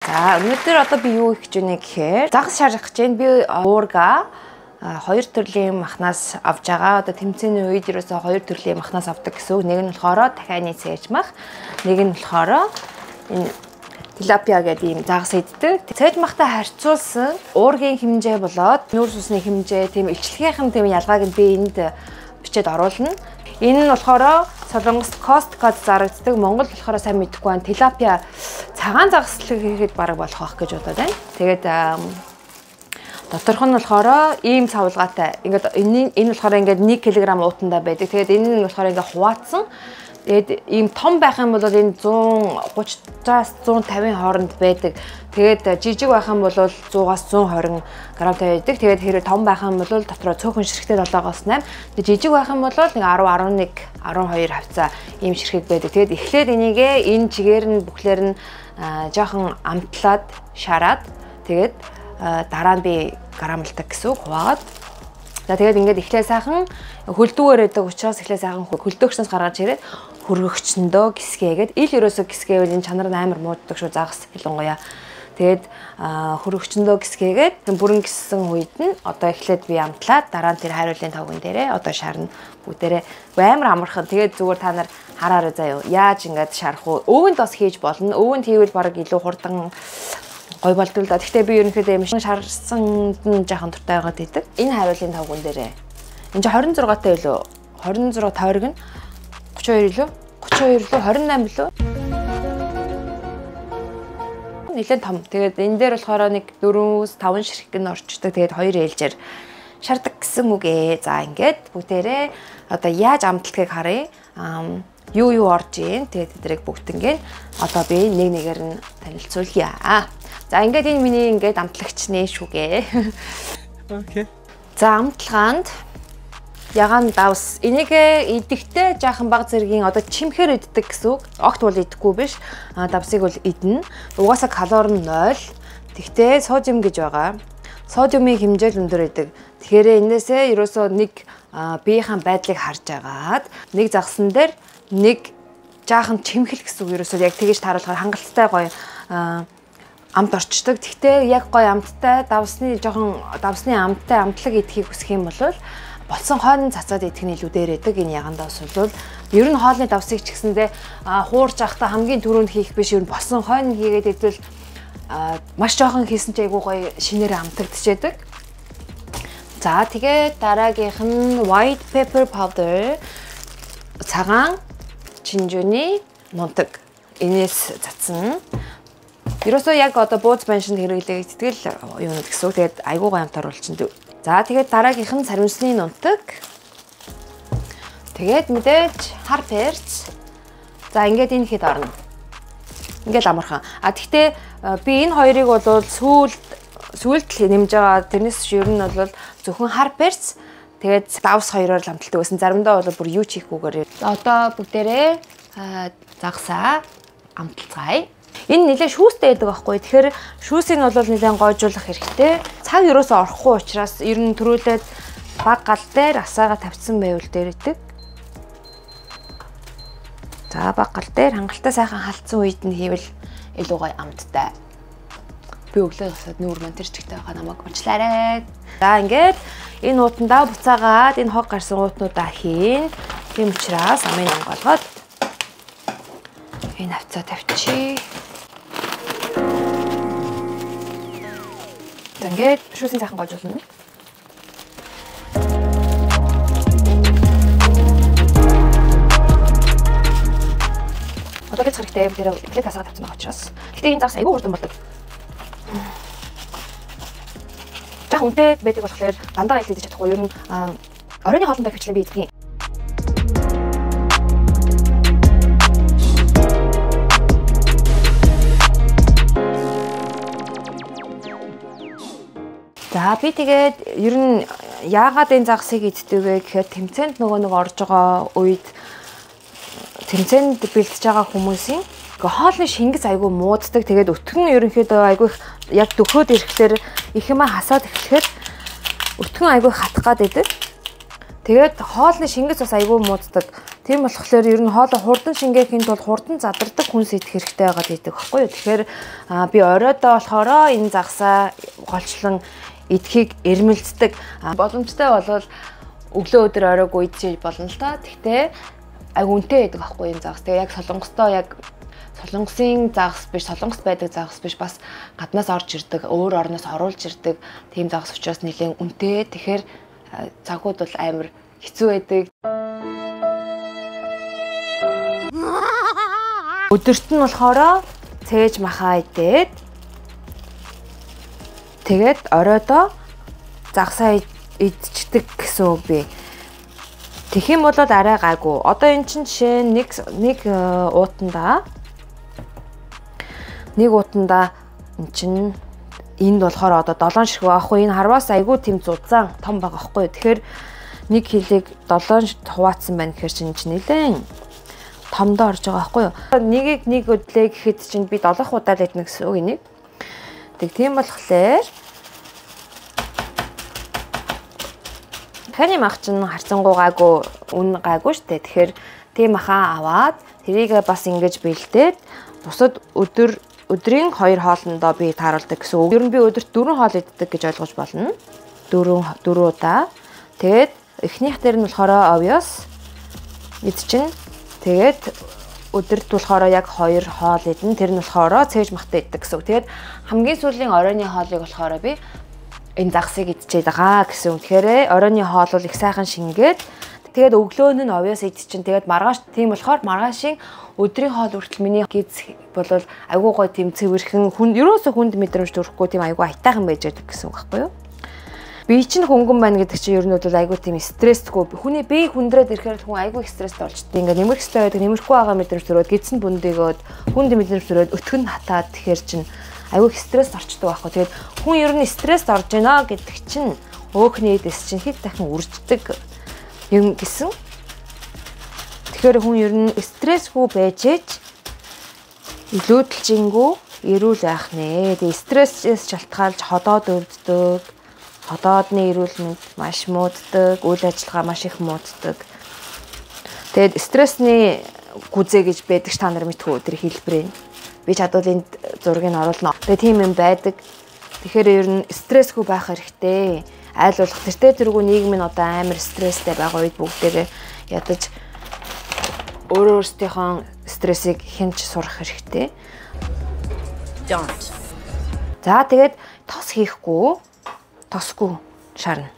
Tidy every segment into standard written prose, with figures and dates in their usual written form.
За өнөөдөр одоо би юу хийж байна гэхээр загас шаргах гэж байна. Би уурга хоёр төрлийн махнаас авж байгаа. Одоо тэмцээний үед ерөөсөө хоёр төрлийн махнаас авдаг гэсэн үг. Нэг нь болохоор дахианы цээж мах, нэг нь болохоор энэ тилапиа гэдэг ийм загас иддэг. Цээж махтай харьцуулсан уургийн хэмжээ болоод нүүрс усны хэмжээ, тийм илчлэгийнхэн тийм ялгааг нь би энд бичээд оруулна. Энэ нь болохоор Солонгост Costco-д зарагддаг. Монгол болохоор сайн мэдэхгүй байна. Тилапиа цагаан загаслаг хийхэд бараг болох байх гэж бодоод байна. Тэгээд доторх нь болохоор ийм цавлгаатай. Ингээд энэ болохоор ингээд 1 кг уутандаа байдаг. Тэгээд энэ нь болохоор ингээд хуваацсан. Тэгээд ийм том байх юм бол энэ 130-аас 150 хооронд байдаг. Тэгээд жижиг байх юм бол 100-аас 120 грамтай байдаг. Тэгээд хэрэг том байх юм бол дотроо цөөхөн ширхтээ 7-оос 8. Тэгээд жижиг байх юм бол нэг 10, 11, 12 хавцаа ийм ширхэг байдаг. Тэгээд эхлээд энийгээ энэ чигээр нь бүхлээр нь жоохон амтлаад шараад тэгээд дараа нь би грамлдаг гэсэн үг хуваагаад. За тэгээд ингээд эхлээ сайхан хөлдөгөөр өгдөг учраас эхлээ сайхан хөлдөгчнөөс гаргаж ирээд хөргөгчөндөө гисгээгээд ил ерөөсөө гисгээвэл энэ чанар амар мууддаг шүү загас хэлэнгуяа. Тэгээд хөргөгчөндөө гисгээгээд бүрэн гиссэн үед нь одоо эхлээд би амтлаад дараа нь тэр хариулын тавган дээрээ одоо шарна бүгдээрээ амар амархан. Тэгээд зүгээр та нар хараарай заяа. Яаж ингээд шарах уу? Өвөнд бас хийж болно. Өвөнд хийвэл баг илүү хурдан гой болдог л да. Гэхдээ би ерөнхийдөө юм шарсан жаахан туртай байгаад идэг. Энэ хариулын тавган дээрээ. Энд чинь 26 таа илүү. 26 тойрог нь 32 илүү. 32 илүү 28 илүү. Нилээн том. Тэгээд энэ дээр болохоор нэг 4-5 ширхэг нь орчдөг. Тэгээд 2 ээлжээр шардаг гэсэн үг ээ. За ингээд бүгдээрээ одоо яаж амтлагыг харъя. Юу орж ийн. Тэгээд тэдрийг бүгднгээ одоо би нэг нэгээр нь танилцуулъя. За ингээд энэ миний ингээд амтлагч нэ шүүгээ. Окей. За амтлагаанд ягаан давс. Энийг идэхтэй жаахан баг зэргийн одоо чимхээр иддэг гэсэн үг. Огт бол идэхгүй биш. Давсыг бол идэнэ. Угаасаа калори нь 0. Тэгтээ содиум гэж байгаа. Содиумын хэмжээ л өндөр байдаг. Тэгэхээр энээсээ ерөөсөө нэг биеийн байдлыг харж агаад нэг загсан дээр нэг жаахан чимхэл гэсэн үг. Ерөөсөө яг тэгэж тааруулахаар хангалттай гоё амт орчдөг. Тэгтээ яг гоё амттай давсны амттай амтлаг идэхийг хүсэх юм бол болсон хойно цацаад идэх нь илүү дээр байдаг. Энэ яган давс бол ер нь хоолны давсыг ч гэсэндээ хуурж ахта хамгийн түрүүнд хийх биш, ер нь болсон хойно хийгээд идвэл маш жоохон хийсэн ч айгуу гоё шинээр амтагдчихэдэг. За тэгээд дараагийнх нь white pepper powder, цагаан чинжууны нунтаг. Энээс цацсан. Ерөөсөө яг одоо бууз баншинд хэрэглэдэг юм гэсэн үг. Тэгээд айгуу гоё амтаар болчихно. За тэгээд дараагийнх нь саримсны нунтаг. Тэгээд мэдээж хар перц. За ингээд энэ хэд орно. Ингээд амархан. Тэгтээ би энэ хоёрыг бол сүүлд л нэмж байгаа. Тэрнээс ер нь бол зөвхөн хар перц. Тэгээд давс хоёроор л амталдаг байсан. Заримдаа бол бүр юу ч хийхгүйгээр. Одоо бүгдээрээ загсаа амталцгаая. Энэ нэлээд шүүстэй байдаг байхгүй. Тэгэхээр шүүсийг нь бол нэлээд гойжуулах хэрэгтэй. Цаг ерөөсөө орохгүй учраас ер нь төрүүлээд баг гал дээр асаага тавьсан байвал дээр идэг. За баг гал дээр хангалттай сайхан халтсан үед нь хийвэл илүү гоё амттай. Би өглөө засаад нүүр маань тэр чигтэй байгаа намайг уучлаарай. За ингээд энэ уутандаа буцаагаад энэ хог гарсан уутнуудаа хийн. Тийм учраас амын онголгоод энэ хавцаа тавьчих. Ингээд шүүсийн сайхан гойжуулна. Одоо гэж хэрэгтэй тэр эхлээд тасаа тавьсан байгаа учраас. Гэтэ энэ загас айгүй хурдан болдог. Яг үнэтэй байдаг болохоор дандаа их идэж чадахгүй. Ер нь оройн хоолндоо хвчлэн би идэх юм. За би тэгээд ер нь яагаад энэ загсыг иддэг вэ гэхээр тэмцээнд нөгөө нэг орж байгаа үед тэмцээнд бэлтэж байгаа хүмүүсийн хоолны шингэс айгүй мууддаг. Тэгээд өтгөн ерөнхийдөө айгүй яг дөхөөд ирэхлээр их юм хасаад эхлэхээр өтгөн айгүй хатах гад идэг. Тэгээд хоолны шингэс бас айгүй мууддаг. Тийм болохоор ер нь хоолой хурдан шингээхийн тулд хурдан задардаг хүнс идэх хэрэгтэй байгаад идэг байхгүй юу. Тэгэхээр би оройдоо болохоор энэ загсаа голчлон идэхийг эрмэлздэг. Боломжтой болвол өглөө өдөр оройгүй идэж болно л та. Тэгтээ айгу үнэтэй байдаг байхгүй энэ загс. Тэгээ яг солонгостой яг солонгосын загс биш, солонгост байдаг загс биш, бас гаднаас орж ирдэг, өөр орноос оруулж ирдэг тийм загс учраас нэлээд үнэтэй. Тэгэхээр цагууд бол амар хэцүү байдаг. Өдөрт нь болохоор цээж махаа идээд тэгээд оройдоо загсаа идчихдэг гэсэн үг би. Тэгэх юм бол арай гайгүй. Одоо эн чинь жишээ нэг уутандаа эн чинь энд болохоор одоо 7 ширхэг аахгүй энэ харваас айгүй тийм зузаан том байгаа байхгүй. Тэгэхээр нэг хилийг 7 хуваацсан байна гэхээр чинь нэлээд томдоо орж байгаа байхгүй юу. Нэгийг нэг өдлөө гэхэд чинь би 7 удаа л идэх гэсэн үг энийг. Тэг тийм болохоор Хани мах чинь харцангуй гайгүй үн гайгүй штэ. Тэгэхээр тийм махаа аваад тэрийг бас ингэж бэлдээд бусад өдрийн 2 хоолндоо би тааруулдаг гэсэн үг. Ер нь би өдөрт 4 хоол иддэг гэж ойлгож болно. 4 удаа. Тэгээд эхнийх дээр нь болохоор obvious идчихин. Тэгээд өдөрт болохоор яг 2 хоол идэн. Тэр нь болохоор цээж махтай иддэг гэсэн үг. Тэгээд хамгийн сүүлийн оройны хоолыг болохоор би энэ загсыг идчихэд байгаа гэсэн үг. Тэгэхээр оройны хоол бол их сайхан шингээд тэгээд өглөө нь obvious идчихин. Тэгээд маргааш тийм болохоор маргаашийн өдрийн хоол хүртэл миний гиз бол айгуу гой тийм цэвэрхэн ерөөсө хүнд мэдрэмж төрөхгүй тийм айгуу айтайхан байж байдаг гэсэн үг байхгүй юу? Би чинь хөнгөн байна гэдэг чинь ер нь бол айгүй тийм стрессгүй. Хүний бие хүндрээд ирэхээр хүн айгүй стресстэй болчихдээ ингээд нэмэрх хэвээр байдаг, нэмэрхгүй байгаа мэдрэмж төрөөд гидсэн бүндийгөөд хүнд мэдрэмж төрөөд өтгөн хатаад тэгэхээр чинь айгүй стресс орчдөг байхгүй. Тэгээд хүн ер нь стресс орж байна гэдэг чинь өөхний дэс чинь хэд дахин үрждэг юм гэсэн. Тэгэхээр хүн ер нь стрессгүй байж илүүдэлжингүү эрүүл байх нэ. Тэгээд стрессээс шалтгаалж ходоод өвддөг. Ходоодны эрүүл мэнд маш мууддаг, үйл ажиллагаа маш их мууддаг. Тэгээд стрессний гүзээ гэж байдаг та нар мэдгүй тэр хэлбэрээ. Би чадвал энд зургийг оруулна. Тэгээд тийм юм байдаг. Тэгэхээр ер нь стрессгүй байх хэрэгтэй. Айл болох тэртээ тэргүй нийгэм нь одоо амар стресстэй байгаа үед бүгдээрээ ядаж өөрөөсийнхөө стрессийг хянж сурах хэрэгтэй. За тэгээд тос хийхгүй тосгүй шарна.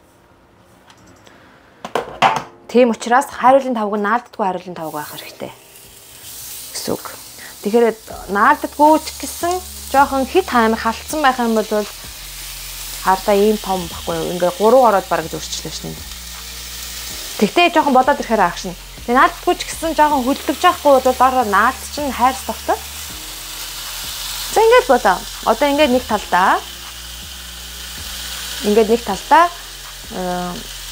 Тийм учраас хариулын тавг нь наалддаггүй хариулын тавг байх хэрэгтэй гэсэн үг. Тэгэхээр наалддаггүй ч гэсэн жоохон хит хаймар халтсан байх юм бол хардаа ийм том баггүй юу. Ингээ 3 ороод бараг зөрчлөө шнэ. Тэгтээ жоохон бодоод ирэхээр аашна. Тэгээ наалддаггүй ч гэсэн жоохон хөлдөгж байхгүй бол дараа наалд чинь хайр тогтоо. За ингээд бодоо. Одоо ингээд нэг талдаа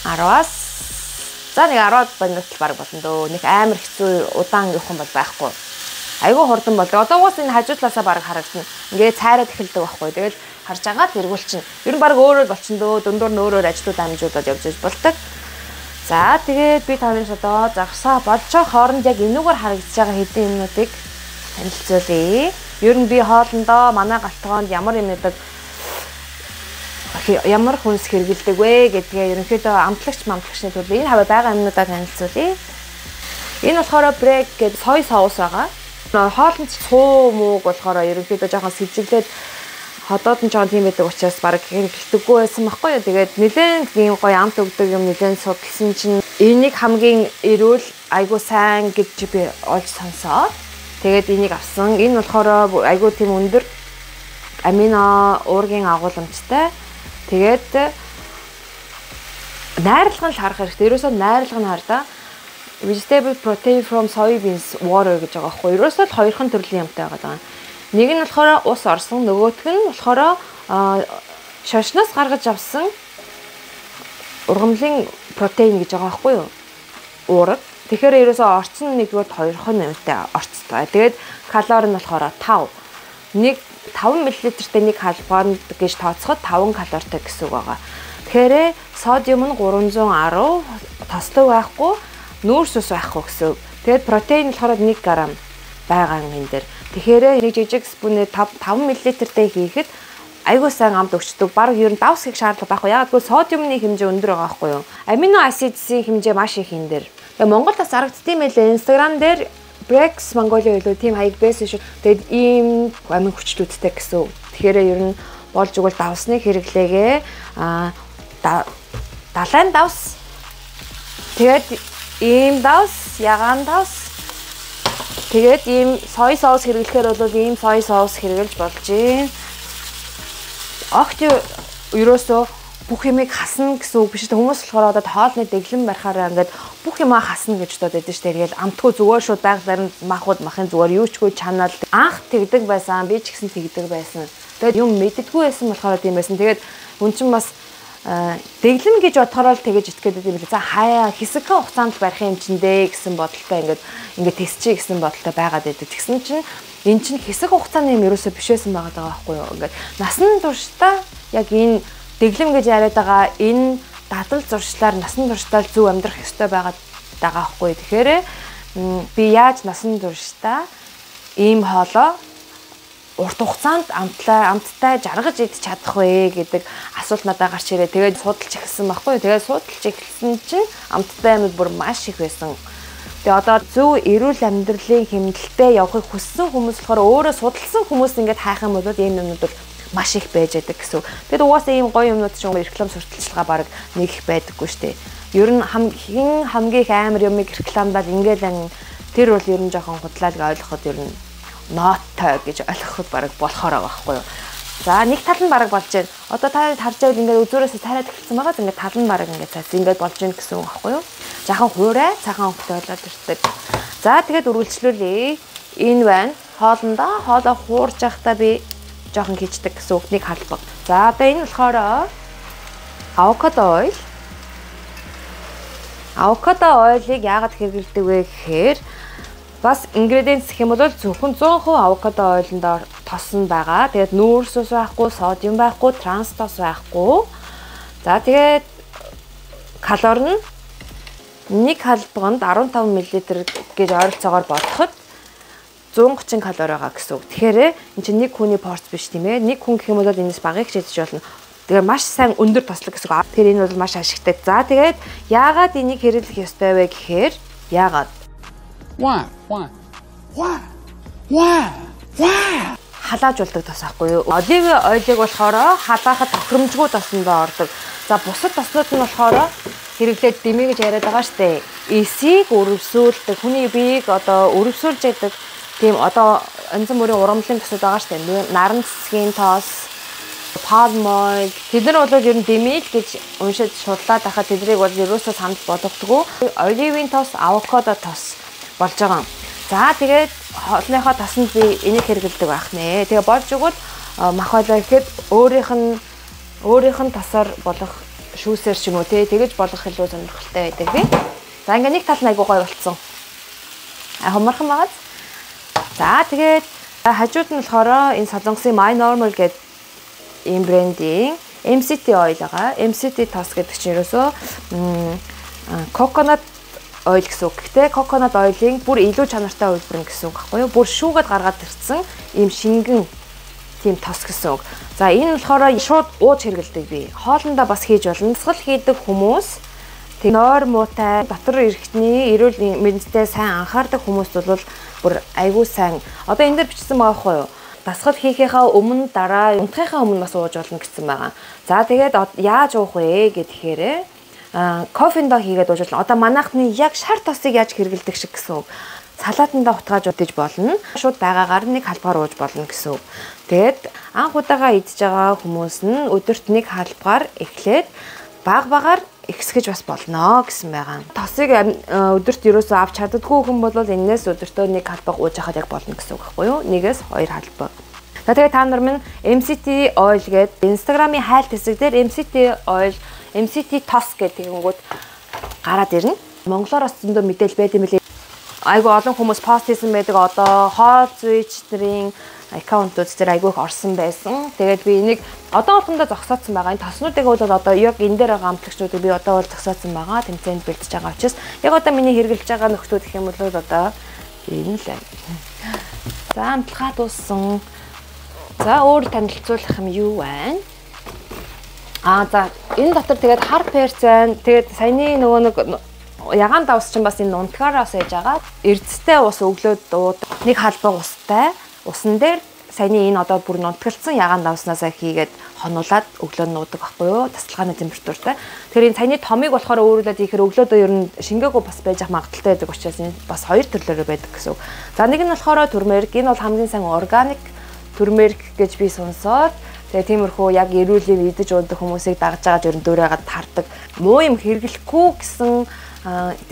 10-аас за нэг 10 минут баг болно дөө. Нэг амар хэцүү удаан явах юм бол байхгүй. Айгүй хурдан болдог. Одоо уус энэ хажуудлаасаа баг харагдана. Ингээд цайраад эхэлдэг байхгүй. Тэгээд харж агаад эргүүл чинь. Ер нь баг өөрөө болчихно дөө. Дундуур нь өөрөөр ажлууд амжуулаад явж болдог. За тэгээд би танаас одоо загсаа болж байгаа хооронд яг энүүгээр харагдаж байгаа хэдэн юмнуудыг танилцуулъя. Ер нь би хоолндоо манай галтгоонд ямар хүнс хэрэгэлдэг вэ гэдгээ ерөнхийдөө амтлагчны төлөө энэ хаваа байгаа юмнуудаа танилцуулъя. Энэ болохоор брек гэдэг сой соус байгаа. Хоолнд цуу мууг болохоор ерөнхийдөө жоохон сэвжиглээд ходоод нь жоохон тийм байдаг учраас баг хэрэглэдэггүй байсан байхгүй юу. Тэгээд нэлээд ийм гоё амт өгдөг юм нэлээд судалсан чинь энийг хамгийн эрүүл айгуу сайн гэж би олж сонсоод тэгээд энийг авсан. Энэ болохоор айгуу тийм өндөр амино уургийн агуулмжтай. Тэгээд найрлага нь харах хэрэгтэй. Ерөөсөө найрлага нь хардаа vegetable protein from soybeans water гэж байгаа байхгүй. Ерөөсөө л хоёрхан төрлийн юмтай байгаа. Нэг нь болохоор ус орсон, нөгөөх нь болохоор шошноос гаргаж авсан ургамлын протеин гэж байгаа байхгүй юу? Уурга. Тэгэхээр ерөөсөө орцсон нэгдүгээр хоёрхан юмтай орцтой. Тэгээд калори нь болохоор 5 мл-тэй нэг халбанд гэж тооцоход 5 калоритой гэсэн үг байгаа. Тэгэхээр содиум нь 310 тослог байхгүй, нүүрс ус байхгүй гэсэн үг. Тэгээд протеин болохоор 1 г байгаа юм энэ дээр. Тэгэхээр нэг жижиг спүүнээр 5 мл-тэй хийхэд айгуу сайн амд өгчдөг. Бараг ер нь давс хийх шаардлага байхгүй. Яг гэвэл содиумны хэмжээ өндөр байгаа байхгүй юу? Амино acid-ийн хэмжээ маш их энэ дээр. Тэгээд Монголд бас харагдсан юм байлээ. Instagram дээр Brex Mongolia илүү тийм хаяг байсан шүү. Тэгээд ийм амин хүчлүүдтэй гэсэн. Тэгэхээр ер нь болж игэл давсны хэрэглээгээ далайн давс. Тэгээд ийм давс, ягаан давс. Тэгээд ийм соёо соус хэрэглэхээр бол ийм соёо соус хэрэглэж болж байна. Огт ерөөсөө бүх юмыг хасна гэсэн үг биш. Хүмүүс болохоор одоо хоолны дэглэм барихаараа ингээд бүх юмаа хасна гэж бодоод байдаг шүү дээ. Тэгэл амтгүй зүгээр шууд байгалаар махууд махын зүгээр юучгүй чанал анх тэгдэг байсан. Би ч гэсэн тэгдэг байсан. Тэгээд юм мэддэггүй байсан болохоор тийм байсан. Тэгээд хүн чинь бас дэглэм гэж бодохоор л тэгэж итгэдэг юм билээ. За хаяа хэсэгхэн хугацаанд барих юм чинь дээ гэсэн бодолтой ингээд тесчээ гэсэн бодолтой байгаад байдаг. Тэгсэн чинь эн чинь хэсэг хугацааны юм ерөөсөө биш байсан байгаа байхгүй юу. Ингээд насан туршдаа яг энэ дэглэм гэж яриад байгаа энэ дадал зуршлаар насан туршдаа зөв амьдрах ёстой байгаа байхгүй. Тэгэхээр би яаж насан туршдаа ийм хоолоо урт хугацаанд амттай жаргаж идэж чадах вэ гэдэг асуулт надад гарч ирээ. Тэгээд судалж эхэлсэн байхгүй. Тэгээд судалж эхэлсэн чинь амттай юмуд бүр маш их байсан. Тэгээ одоо зөв эрүүл амьдралын хэмнэлтэд явахыг хүссэн хүмүүс болохоор өөрөө судалсан хүмүүс ингээд хайх юм бол ийм юмнууд бол маш их байж байдаг гэсэн. Тэгэд угаасаа ийм гоё юмнууд чинь реклам сурталчилгаа баг нэг их байдаггүй шүү дээ. Ер нь хамгийн их амар юмыг рекламдаад ингээд тэр бол ер нь жоохон худлаалга ойлгоход ер нь нооттой гэж ойлгоход баг болохоор байгаа байхгүй юу. За нэг тал нь баг болж байна. Одоо та харж байвал ингээд өзөөсөө тараад эхэлсэн байгаа. Ингээд тал нь баг ингээд цаас ингээд болж байна гэсэн үг байхгүй юу. Жахан хуурай, цагаан өнгөтэй болоод ирдэг. За тэгээд үргэлжлүүлье. Энэ байна. Хоолоо хуурж явахдаа би жоохон хийждэг гэсэн үгнийг халбаг. За одоо энэ болохоор авокадо ойл. Авокадо ойлыг яагаад хэрэглэдэг вэ гэхээр бас ингредиенц гэх юм бол зөвхөн 100% авокадо ойлонд тосон байгаа. Тэгээд нүүрс ус байхгүй, содиум байхгүй, транс тос байхгүй. За тэгээд калори нь нэг халбаганд 15 мл гэж ойролцоогоор бодоход 130 калори байгаа гэсэн үг. Тэгэхээр энэ чинь нэг хүний порц биш тийм ээ. Нэг хүн гэх юм бол энэс багыг ч идэж болно. Тэгээ маш сайн өндөр тослог гэсэн үг. Тэгэхээр энэ бол маш ашигтай. За тэгээд яагаад энийг хэрэглэх ёстой вэ гэхээр яагаад? Why? Халаажуулдаг тос ахгүй юу? Олив ойлыг болохоор халаахад тохиромжгүй тосондоо ордог. За бусад тоснууд нь болохоор хэрэглээд дэмий гэж яриад байгаа штэ. Эсийг өрөвсүүлдэг. Хүний биеийг одоо өрөвсүүлж яадаг тийм одоо янз бүрийн урамлын тосод байгаа штэ. Наран цэцгийн тос, palm oil. Тэд нар бол ер нь дэмий гэж уншиж шудлаад байхад тэднийг бол ерөөсөө санал болгодоггүй. Оливын тос, авокадо тос болж байгаа. За тэгээд хоолныхоо тосонд би энийг хэрэглэдэг байх нэ. Тэгээ болж өгвөл мах хоолой гэхэд өөрийнх нь тосоор болох шүүсээр ч юм уу тэгэж болгох илүү сонирхолтой байдаг би. За ингээ нэг тал нь айгуу гоё болцсон. Хоморхон байгааз. За тэгээд хажууд нь болохоор энэ солонгосын My Normal гэдэг ийм брендийн MCT oil байгаа. MCT тос гэдэг чинь ерөөсөө coconut oil гэсэн үг. Гэхдээ coconut oil-ийн бүр илүү чанартай үйлдвэр гэсэн үг байхгүй юу? Бүр шүүгээд гаргаад ирсэн ийм шингэн тийм тос гэсэн үг. За энэ болохоор шууд ууж хэрэглэдэг би. Хоолндоо бас хийж болно. Дасгал хийдэг хүмүүс тэг нойр муутай, дотор эрхтний эрүүл мэндэд сайн анхаардаг хүмүүс бол бүр айгүй сайн. Одоо энэ дээр бичсэн байгаа байхгүй юу? Дасгал хийхийнхаа өмнө дараа унтахынхаа өмнө бас ууж болно гэсэн байгаа. За тэгээд яаж уух вэ гэхээр кофендоо хийгээд ууж болно. Одоо манайхны яг шар тосыг яаж хэрэглэдэг шиг гэсэн үг. Салаатандаа утгааж удаж болно. Шууд байгаагаар нэг халбгаар ууж болно гэсэн үг. Тэгээд анх удаага идж байгаа хүмүүс нь өдөрт нэг халбгаар эхлээд багаар ихсгэж бас болно гэсэн байгаа. Тосыг өдөрт ерөөсөө авч чаддаггүй хүн бол энэс өдөртөө нэг халбаг ууж хахад яг болно гэсэн үг байхгүй юу? Нэгээс хоёр халбаг. За тэгээд та нар минь MCT oil гэдэг Instagram-ийн хайлт хэсэг дээр MCT oil MCT тос гэдэг юмгууд гараад ирнэ. Монголоор бас зөндөө мэдээлэл байт юм билээ. Айгу олон хүмүүс пост хийсэн байдаг. Одоо хоол зүйч нарын аккаунтууд дээр айгүйх орсон байсан. Тэгээд би энийг одоо болгондоо зогсоодсон байгаа. Энэ тоснуудыг бол одоо яг энэ дээр байгаа амтлагчдуудыг би одоо бол зогсоодсон байгаа. Тэмцээнд бэлдэж байгаа учраас яг одоо миний хэрэгжилж байгаа нөхдүүд гэх юм бол одоо энэ л байна. За амтлагаа дууссан. За өөр танилцуулах юм юу байна? За энэ дотор тэгээд хар перцэн тэгээд саяны нөгөө нэг ягаан давс чинь бас энэ унтгаараас ээж агаад эрдэстэй ус өглөөд дууд нэг халбаг устай усан дээр саяны энэ одоо бүр нунтгалцсан ягаан давснасаа хийгээд хонуулаад өглөө нуудаг байхгүй юу тасалгааны температуртай. Тэгэхээр энэ саяны томыг болохоор өөрөлдөд ихээр өглөөдөө ер нь шингээгүй бас байж ах магадaltaй байдаг учраас энэ бас хоёр төрлөөр байдаг гэсэн. За нэг нь болохоор турмерик энэ бол хамгийн сайн органик турмерик гэж би сонсоод тэгээ тиймэрхүү яг эрүүл юм идэж уудаг хүмүүсийг дагж байгаа ер нь дөөрөөгээд тардаг. Муу юм хэрэглэхгүй гэсэн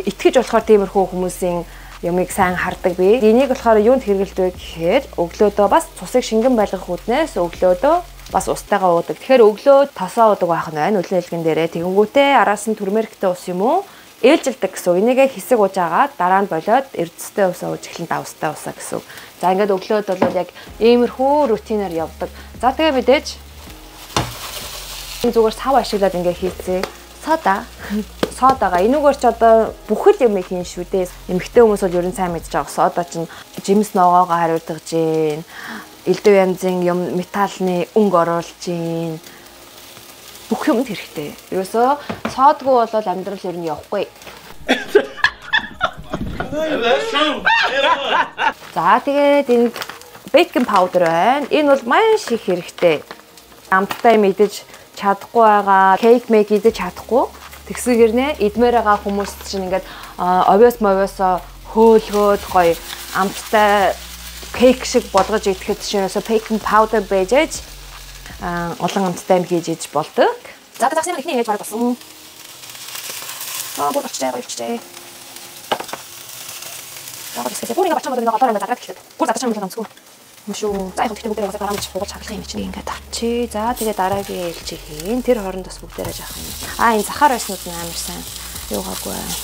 итгэж болохоор тиймэрхүү хүмүүсийн юмыг сайн хардаг би. Энийг болохоор юунд хэрэглэдэг гэхээр өглөөдөө бас цусыг шингэн байлгах үднээс өглөөдөө бас устайгаа уудаг. Тэгэхээр өглөө тосоо уудаг байх нь байна. Өглөө хэлгэн дээрээ тэгэнгүүтээ араас нь турмериктэй ус юм уу? Ээлжилдэг гэсэн. Энийгээ хэсэг ууж агаад дараа нь болоод эрдэстэй усаа ууж эхлэн давстай усаа гэсэн. За ингээд өглөөд бол яг иймэрхүү рутинаар явдаг. За тэгээ мэдээж зүгээр сав ашиглаад ингээ хийцээ. Содагаа энүүгээр ч одоо бүхэл юм хийн шүү дээ. Эмэгтэй хүмүүс бол ер нь сайн мэдж байгаа. Сода чинь жимс ногоогоо хариуцгаж гин. Элдв янзын юм металлны өнгө оруулж гин. Бүх юмд хэрэгтэй. Ерөөсөө соодгүй бол амьдрал ер нь явахгүй. За тэгээд энэ бейкинг паудер байна. Энэ бол маш их хэрэгтэй. Амттай мэдэж чадахгүй байгаа, кейк мейк идэж чадахгүй. Тэгсгээр нэ идмээр байгаа хүмүүс чинь ингээд овёс мовёсоо хөөлгөөд гоё амттай кейк шиг болгож идэхэд шинээсээ бейкинг паудер бэжэж олон амттай юм хийж иж болдог. За тэгсэн юм ихний ингэж бараг болсон. Бүр болчихжээ болчихжээ. Яг хэсэг бүр ингэ бачаа модыг гадаар ингэ загаад хэлээд. Бүр задаж юм онцгүй. Мөшөө. За яг тэгтээ бүгдээ бас гарамж хуугаж хаглах юм чинь ингэ тавчи. За тэгээ дараагийн ээлжийг хийн. Тэр хооронд бас бүгдээрээ жаах юм. Энэ захаар байснууд нь амар сайн. Юугаагүй байна.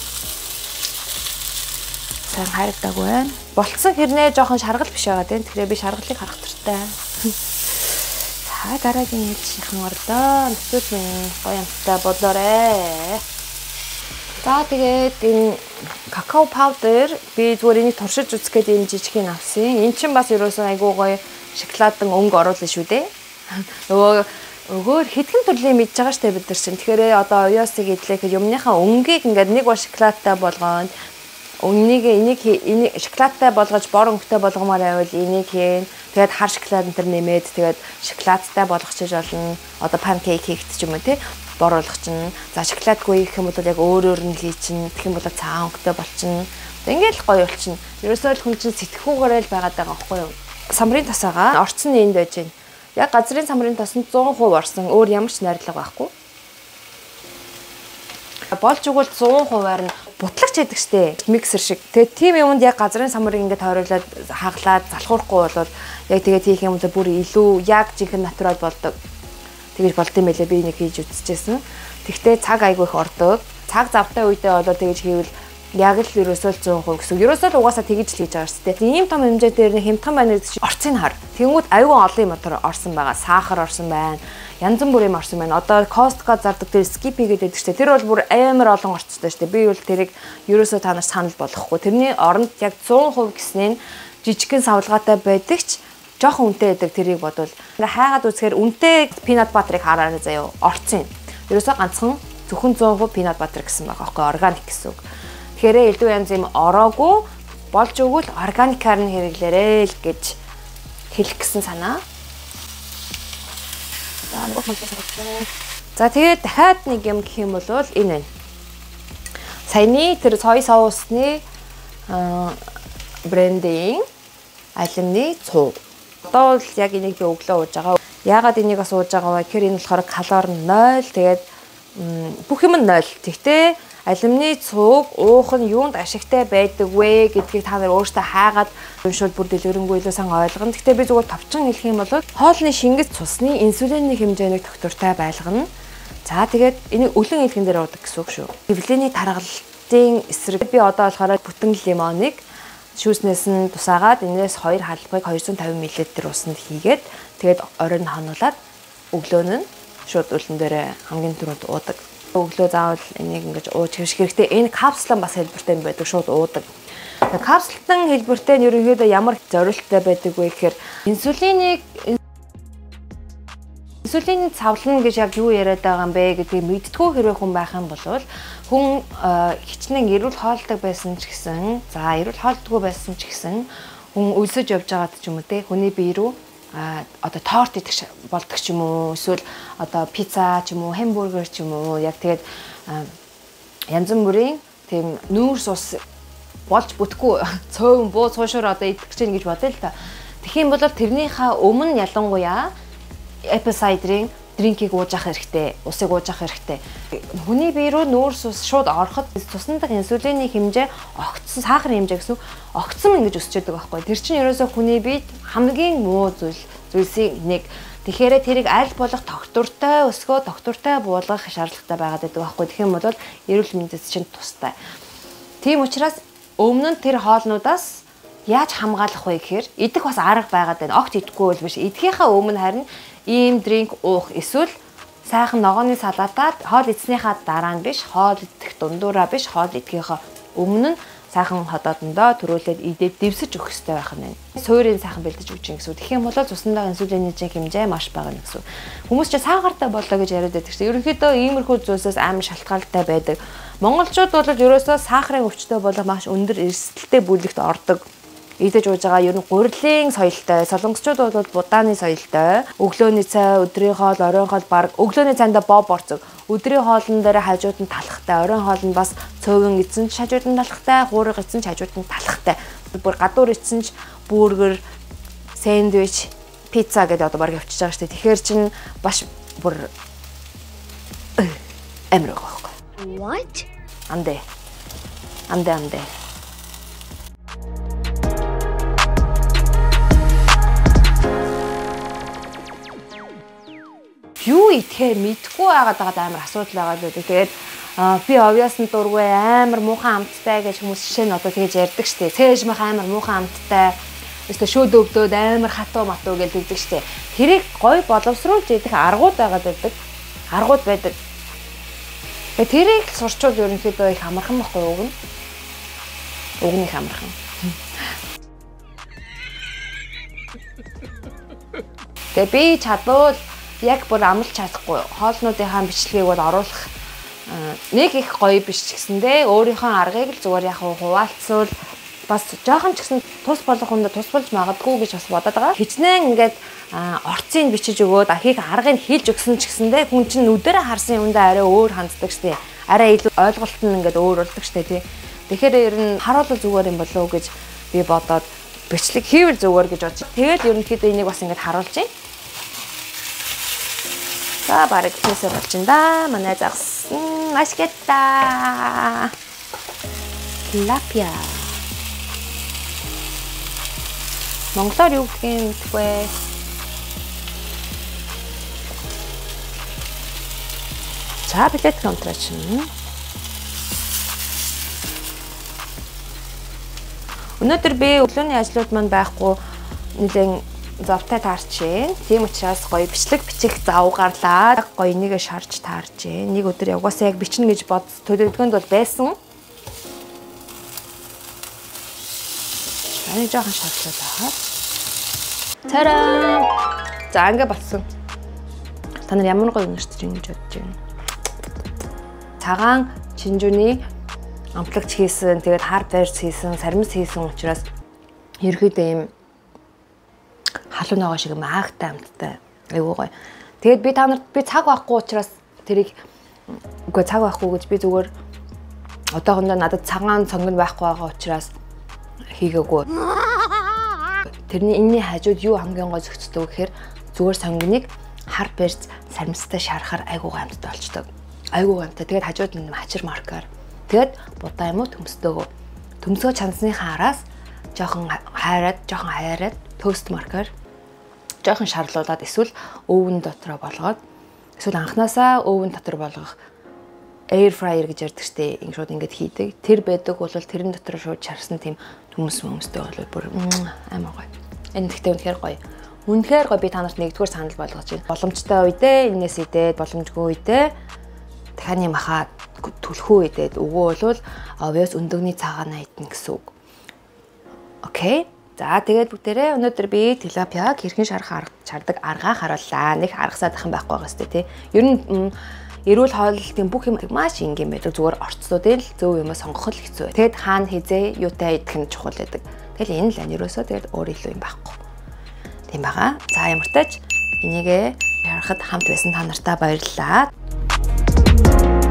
Сайн харагдаагүй байна. Болцсон хэрнээ жоохон шаргал биш байгаа тийм. Тэгэхээр би шаргалыг харах туфтаа. За дараагийн ээлжийнхэн орлоо. Нөхцөл минь гоё амттай бодлоорой. За тэгээд энэ какао паудер би зүгээр энийг туршиж үзэх гээд энэ жижигхийг авсан. Энд чинь бас ерөөсөн айгуу гоё шоколадын өнгө оруулна шүү дээ. Өгөөр хэдхэн төрлийн мэдж байгаа штэ бид нар чинь. Тэгэхээр одоо оёсыг идлэхэд юмныхаа өнгийг ингээд нэг ба шоколадтай болгоод энийг шоколадтай болгож бор өнгөтэй болгомоор байвал энийг хийн. Тэгээд хар шоколад энэ төр нэмээд тэгээд шоколадтай болгочих болно. Одоо панкейк хийх ч юм уу тий. Боруулах чинь. За шоколадгүй гэх юм бол яг өөр нь хий чинь. Тэгэх юм бол цаан өнгөтэй болчихно. Ингээд л гоё болчихно. Ерөөсөө л хүн чинь сэтгхүүгээрээ л байгаад байгаа байхгүй юу? Самрын тасаага орцсон нь энд байж байна. Яг газрын самрын тасанд 100% орсон. Өөр ямар ч найрлага байхгүй. Болж игэл 100%-аар нь бутлагч яадаг штэ. Миксер шиг. Тэгээ тийм юмд яг газрын самрыг ингээд тойруулаад хаглаад залхуурахгүй бол яг тэгээд хийх юм бол бүр илүү яг жинхэнэ натурал болдог. Тэгэж болд юм байлээ би нэг хийж үзчихсэн. Тэгтээ цаг айгүй их ордог. Цаг завтай үедээ болоо тэгэж хийвэл яг л ерөөсөө 100% гэсэн. Ерөөсөө л угаасаа тэгэж л хийж байгаа шүү дээ. Ийм том хэмжээ дээр нэг хямдхан байна гэж орцыг хар. Тэнгүүд айгүй олон юм орсон байгаа. Сахар орсон байна. Янз бүр юм орсон байна. Одоо Costco зардаг тэр Skippy гэдэг шүү дээ. Тэр бол бүр амар олон орцтой шүү дээ. Би бол тэрийг ерөөсөө та нар санал болгохгүй. Тэрний оронд яг 100% гэснээр жижигхэн савлгаатай байдаг ч жоохон үнэтэй байдаг тэрийг бодвол ингээ хайгаад үзэхээр үнэтэй peanut butter-ыг хараарай заяа орцсон. Ерөөсөө ганцхан зөвхөн 100% peanut butter гэсэн байгаа байхгүй органик гэсэн үг. Тэгэхээр элдв янз юм ороогүй болж өгвөл органикаар нь хэрэглээрэй л гэж хэлэх гэсэн санаа. За тэгээд дахиад нэг юм гэх юм бол энэ байна. Саяны тэр сой соусны брендинг алимны цуу. Одоо л яг энийг би өглөө ууж байгаа. Яагаад энийг бас ууж байгаа вэ гэхээр энэ болохоор калори 0. Тэгээд бүх юм нь 0. Тэгтээ алимны цууг уух нь юунд ашигтай байдаг вэ гэдгийг та нар өөрсдөө хаагаад уншвал бүр дэлгэрэнгүй илүү сайн ойлгоно. Тэгтээ би зүгээр товчхон хэлэх юм бол хоолны шингэц цусны инсулины хэмжээнийг тогтвортой байлгана. За тэгээд энийг өлөн хэлхэн дээр уудаг гэсэн үг шүү. Эвлэний таргалтын эсрэг би одоо болохоор бүтэн лимоныг шүүснээс нь тусаагаад энэс 2 хаалгыг 250 мл усанд хийгээд тэгээд оройн хонуулаад өглөөн нь шууд үлэн дээр хамгийн түрүүнд уудаг. Өглөө заавал энийг ингэж ууж хэрэгтэй. Энэ капсулан бас хэлбэртэй байдаг, шууд уудаг. Капсултан хэлбэртэй нь ерөнхийдөө ямар зорилттой байдаг вэ гэхээр инсулиний цавлна гэж яг юу яриад байгаа юм бэ гэдгийг мэдтгүү хэрэг хүн байх юм бол хүн хичнээн эрүүл хоолтой байсан ч гэсэн эрүүл хоолтгүй байсан ч гэсэн хүн өлсөж явж байгаад ч юм уу те хүний бие рүү одоо торт идэх болдог ч юм уу эсвэл одоо пицца ч юм уу хамбургер ч юм уу яг тэгээд янз бүрийн тийм нүүрс ус болж бүтэхгүй цөөн буу цуушуур одоо идэх гэж байна гэж бодъё л та. Тэгэх юм бол тэрнийхээ өмнө ялангуяа apple cider-ийн дринкийг ууж авах хэрэгтэй, усыг ууж авах хэрэгтэй. Хүний бие рүү нүүрс ус шууд ороход цуснах инсулины хэмжээ огцсон, сахарын хэмжээ гэсэн огцсон ингэж өсч яадаг байхгүй. Тэр чинь ерөөсөө хүний биед хамгийн муу зүйлсийн нэг. Тэгэхээр тэрийг аль болох доктортой өсгөө, доктортой буулгах шаардлагатай байгаад байдаг байхгүй. Тэгэх юм бол эрүүл мэндэд чинь тустай. Тийм учраас өмнө нь тэр хоолнуудаас яаж хамгаалах вэ гэхээр идэх бас арга байгаад байна. Огт идэхгүй бол биш. Идэхийнхаа өмнө харин ийм дринк уух эсвэл сайхан ногооны салаатаад хоол идснийхаа дараа нь биш, хоол идэх дундуураа биш, хоол идэхийнхаа өмнө нь сайхан ходоодондоо төрүүлээд идээд дэвсэж өгөх хэрэгтэй байх нь. Суурийн сайхан бэлдэж өгч гэсэн. Тэгэх юм бол цуснаа инсулины хэмжээ маш бага гэсэн. Хүмүүс ч сахартай болоо гэж яриад байдаг чинь ерөнхийдөө иймэрхүү зүйлсээс амар шалтгаалтай байдаг. Монголчууд бол ерөөсөө сахарын өвчтөй болох маш өндөр эрсдэлтэй бүлэгт ордог. Идэж ууж байгаа ер нь гурилын соёлтой. Солонгосчууд бол будааны соёлтой. Өглөөний цай, өдрийн хоол, оройн хоол баг өглөөний цайндаа боо борцог. Өдрийн хоолн дээр хажууд нь талхтай. Оройн хоол нь бас цөөвөн эзэн ч хажууд нь талхтай, хуурга эзэн ч хажууд нь талхтай. Бүр гадуур эзэн ч бургер, сэндвич, пицца гэдэг одоо баг явчихж байгаа шүү дээ. Тэгэхээр чин баш бүр амир байгаа байхгүй. What? Амдэ. Юу идэхээр мэдгүй байгаад амар асуудал байгаад байдаг. Тэгээд би овьяасны дургүй амар муухан амттай гэж хүмүүс жишээ нь одоо тэгэж ярьдаг штеп. Цээж мах амар муухан амттай. Эсвэл шөөд өвдөөд амар хатуу матуу гэж хэлдэг штеп. Тэрийг гой боловсруулж идэх аргууд байгаад байдаг. Аргууд байдаг. Тэгээд тэрийг сурчвал ерөнхийдөө их амархан байхгүй уг нь. Уг нь их амархан. Тэгээд би чадвал яг бүр амлж чадахгүй хоолнуудынхаа бичлэгийг бол оруулах нэг их гоё биш ч гэсэндээ өөрийнхөө аргыг л зүгээр яг хуваалцвал бас жоохон ч гэсэн тус болох хүндээ тус болж магадгүй гэж бас бодоод байгаа. Хичнээн ингээд орцыг бичиж өгөөд ахыг аргыг хийлж өгсөн ч гэсэндээ хүн чинь нүдэрэ харсан юмдаа арай өөр ханддаг штеп. Арай илүү ойлголт нь ингээд өөр болдог штеп тий. Тэгэхээр ер нь харуулал зүгээр юм болов уу гэж би бодоод бичлэг хийвэл зүгээр гэж бодчих. Тэгээд ерөнхийдөө энийг бас ингээд харуулж юм. За бараг хийсэ болчихно да. Манай загс. 맛있겠다. Tilapia. Монголоор юу гэх юм бэ? За билет контрач нь. Өнөөдөр би өглөөний ажлууд манд байхгүй нэлээд завтай таарч байна. Тийм учраас гоё бичлэг бичих зав гарлаа. Гоё энийг шарж таарч байна. Нэг өдөр явгаасаа яг бичнэ гэж бод төлөвлөгөөнд бол байсан. Ани жоохон шарчлаад байгаа. Тараа. За ингээ болсон. Та нар ямар гоё өнөрч ингэж бодож байна. Цагаан чинжүүний амтлагч хийсэн, тэгээд хар барьц хийсэн, сармис хийсэн учраас ерөөдөө юм халуун байгаа шиг маагтай амттай. Айгуу гоё. Тэгээд би та нарт би цаг байхгүй учраас тэрийг үгүй цаг байхгүй гэж би зүгээр одоохондоо надад цагаан цонгон байхгүй байгаа учраас хийгээгүй. Тэрний энэний хажууд юу хамгийн гой зөгцдөг гэхээр зүгээр сонгоныг хар барьц сармистай шарахаар айгуу амттай болчдөг. Айгуу амттай. Тэгээд хажууд нь мачир маркер. Тэгээд будаа юм уу төмсдөгөө. Төмсгөө чансныхаа араас жоохон хайраад тост маркер жоохон шарлуулад эсвэл өвөн дотроо болгоод эсвэл анханасаа өвөн дотор болгох air fryer гэж ярьдаг штеп ингэ шууд ингэж хийдэг. Тэр байдаг бол тэрэн дотор шууд чарсан тийм хүмүүстэй бол бүр амар гоё. Энэ тэгтээ үнэхээр гоё. Үнэхээр гоё би та нарт нэгдүгээр санал болгож байна. Боломжтой үедээ энэс идээд боломжгүй үедээ дахианы махаа түлхүү идээд өгөө бол obvious өндөгний цагаанаа идэх гэсэн үг. Окей. За тэгээд бүгдээрээ өнөөдөр би тилапиаг хэрхэн чардаг аргаа харууллаа. Нэг харгасаад ах юм байхгүй байгаа сте тий. Ер нь эрүүл хооллолтын бүх юм маш энгийн байдаг. Зүгээр орцсуудын л зөв юмаа сонгох л хэцүү. Тэгэд хаана хизээ юутай идэх нь чухал байдаг. Тэгэл энэ л ань ерөөсөө тэгээд өөр илүү юм байхгүй. Тийм байгаа. За ямар ч тач энийгээ ярахад хамт байсан та нартай баярлалаа.